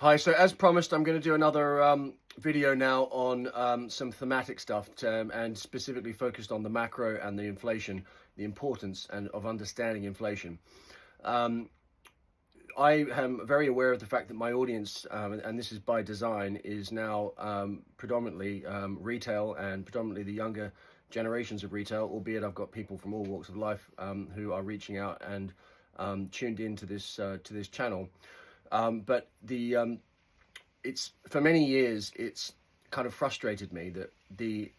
Hi, so as promised, I'm going to do another video now on some thematic stuff and specifically focused on the macro and the inflation, the importance of understanding inflation. Um, I am very aware of the fact that my audience, and this is by design, is now predominantly retail and predominantly the younger generations of retail, albeit I've got people from all walks of life who are reaching out and tuned into this channel. But it's for many years it's kind of frustrated me that the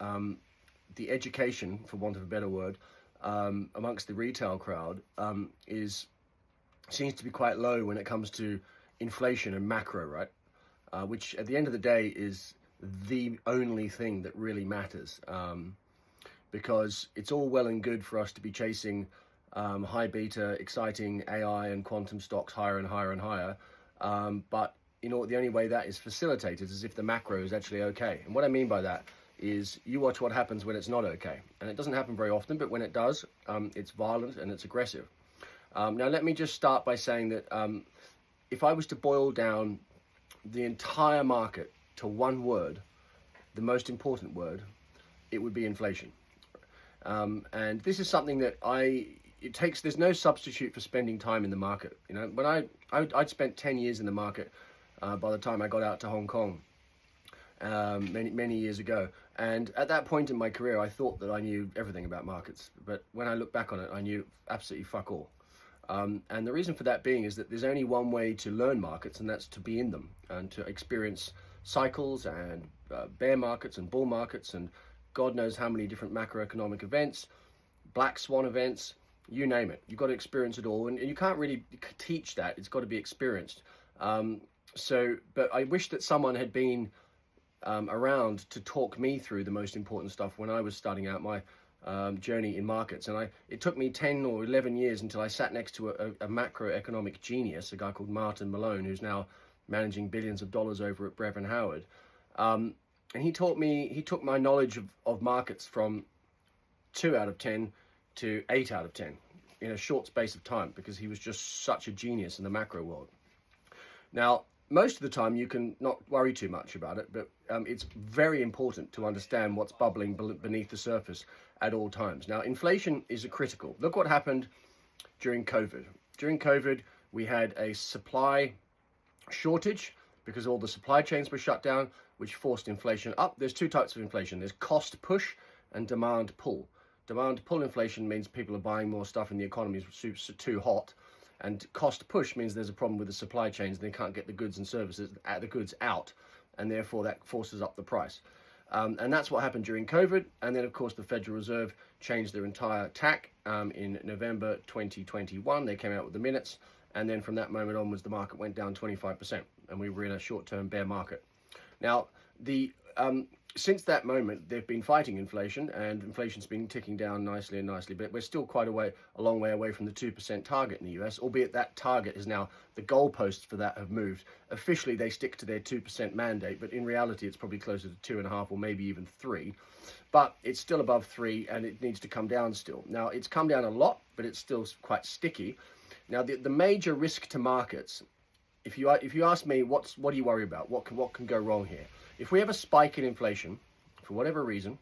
education, for want of a better word, amongst the retail crowd seems to be quite low when it comes to inflation and macro, right? Which at the end of the day is the only thing that really matters, because it's all well and good for us to be chasing high beta, exciting AI and quantum stocks higher and higher and higher, but the only way that is facilitated is if the macro is actually okay. And what I mean by that is you watch what happens when it's not okay. And it doesn't happen very often, but when it does, it's violent and it's aggressive. Now, let me just start by saying that if I was to boil down the entire market to one word, the most important word, it would be inflation. And this is something that there's no substitute for spending time in the market. When I'd spent 10 years in the market by the time I got out to Hong Kong many years ago. And at that point in my career, I thought that I knew everything about markets. But when I look back on it, I knew absolutely fuck all. And the reason for that being is that there's only one way to learn markets, and that's to be in them and to experience cycles and bear markets and bull markets and God knows how many different macroeconomic events, black swan events, you name it. You've got to experience it all. And you can't really teach that. It's got to be experienced. But I wish that someone had been around to talk me through the most important stuff when I was starting out my journey in markets. And it took me 10 or 11 years until I sat next to a macroeconomic genius, a guy called Martin Malone, who's now managing billions of dollars over at Brevan Howard. And he took my knowledge of markets from 2 out of 10 to 8 out of 10 in a short space of time, because he was just such a genius in the macro world. Now, most of the time you can not worry too much about it, but it's very important to understand what's bubbling beneath the surface at all times. Now, inflation is critical. Look what happened during COVID. During COVID, we had a supply shortage because all the supply chains were shut down, which forced inflation up. There's two types of inflation. There's cost push and demand pull. Demand pull inflation means people are buying more stuff and the economy is too hot. And cost push means there's a problem with the supply chains and they can't get the goods and services, the goods out, and therefore that forces up the price. And that's what happened during COVID. And then, of course, the Federal Reserve changed their entire tack in November 2021. They came out with the minutes. And then from that moment onwards, the market went down 25%. And we were in a short-term bear market. Now, since that moment, they've been fighting inflation, and inflation's been ticking down nicely, but we're still quite a long way away from the 2% target in the US, albeit that target is now, the goalposts for that have moved. Officially, they stick to their 2% mandate, but in reality, it's probably closer to 2.5 or maybe even 3. But it's still above 3, and it needs to come down still. Now, it's come down a lot, but it's still quite sticky. Now, the major risk to markets, if you ask me, what do you worry about? What can go wrong here? If we have a spike in inflation, for whatever reason,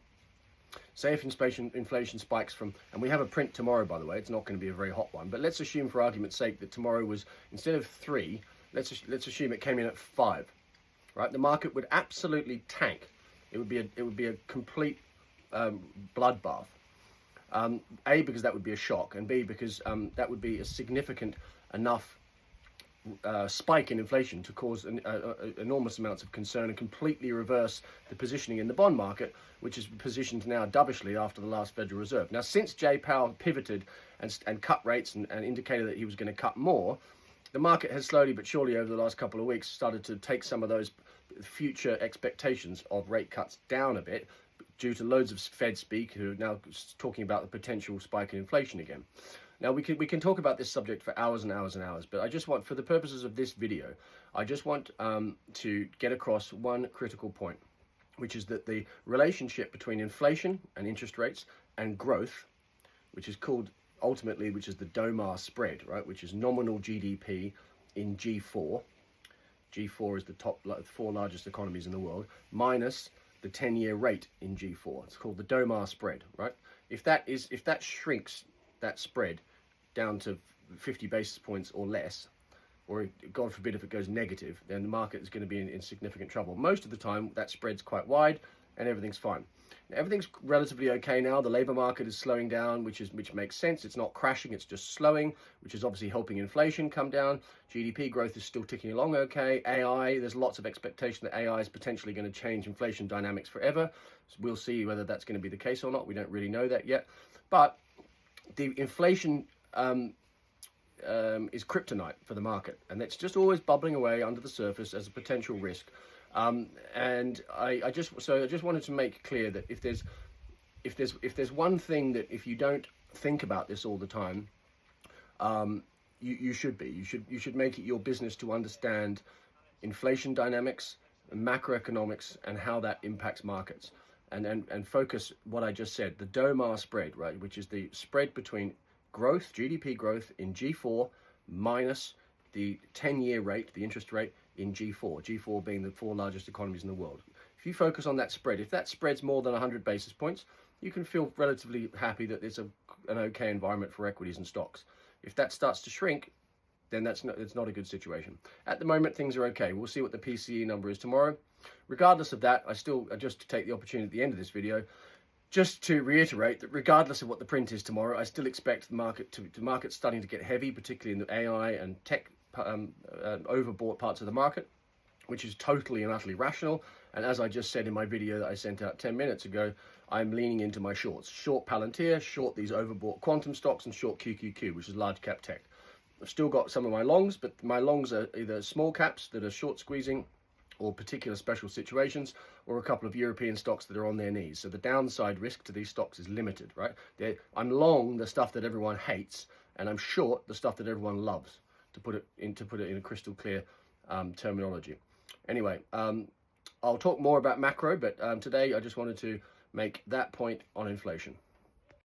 say if inflation spikes and we have a print tomorrow, by the way, it's not going to be a very hot one, but let's assume for argument's sake that tomorrow was, instead of 3, let's assume it came in at 5, right? The market would absolutely tank. It would be a complete bloodbath. A, because that would be a shock, and B, because that would be a significant enough spike in inflation to cause enormous amounts of concern and completely reverse the positioning in the bond market, which is positioned now dovishly after the last Federal Reserve. Now, since Jay Powell pivoted and cut rates and indicated that he was going to cut more, the market has slowly but surely over the last couple of weeks started to take some of those future expectations of rate cuts down a bit, due to loads of Fed speak who are now talking about the potential spike in inflation again. Now, we can talk about this subject for hours and hours and hours, but I just want, for the purposes of this video, I just want to get across one critical point, which is that the relationship between inflation and interest rates and growth, which is called ultimately, which is the DOMA spread, right, which is nominal GDP in G4, G4 is the top 4 largest economies in the world, minus the 10-year rate in G4. It's called the DOMA spread, right? If that shrinks that spread down to 50 basis points or less, or God forbid if it goes negative, then the market is going to be in significant trouble. Most of the time, that spread's quite wide and everything's fine. Now, everything's relatively okay now. The labor market is slowing down, which makes sense. It's not crashing, it's just slowing, which is obviously helping inflation come down. GDP growth is still ticking along okay. AI, there's lots of expectation that AI is potentially going to change inflation dynamics forever. So we'll see whether that's going to be the case or not. We don't really know that yet. But the inflation is kryptonite for the market, and it's just always bubbling away under the surface as a potential risk. And I just wanted to make clear that if there's one thing that if you don't think about this all the time, you should make it your business to understand inflation dynamics, macroeconomics, and how that impacts markets, and focus what I just said, the DOMA spread, right, which is the spread between growth, GDP growth in G4 minus the 10-year rate, the interest rate in G4, G4 being the 4 largest economies in the world. If you focus on that spread, if that spread's more than 100 basis points, you can feel relatively happy that it's an okay environment for equities and stocks. If that starts to shrink, then it's not a good situation. At the moment, things are okay. We'll see what the PCE number is tomorrow. Regardless of that, I just take the opportunity at the end of this video just to reiterate that regardless of what the print is tomorrow, I still expect the market starting to get heavy, particularly in the AI and tech overbought parts of the market, which is totally and utterly rational. And as I just said in my video that I sent out 10 minutes ago, I'm leaning into my shorts. Short Palantir, short these overbought quantum stocks, and short QQQ, which is large cap tech. I've still got some of my longs, but my longs are either small caps that are short squeezing, or particular special situations, or a couple of European stocks that are on their knees. So the downside risk to these stocks is limited, right? I'm long the stuff that everyone hates, and I'm short the stuff that everyone loves, to put it in a crystal clear terminology. Anyway, I'll talk more about macro, but today I just wanted to make that point on inflation.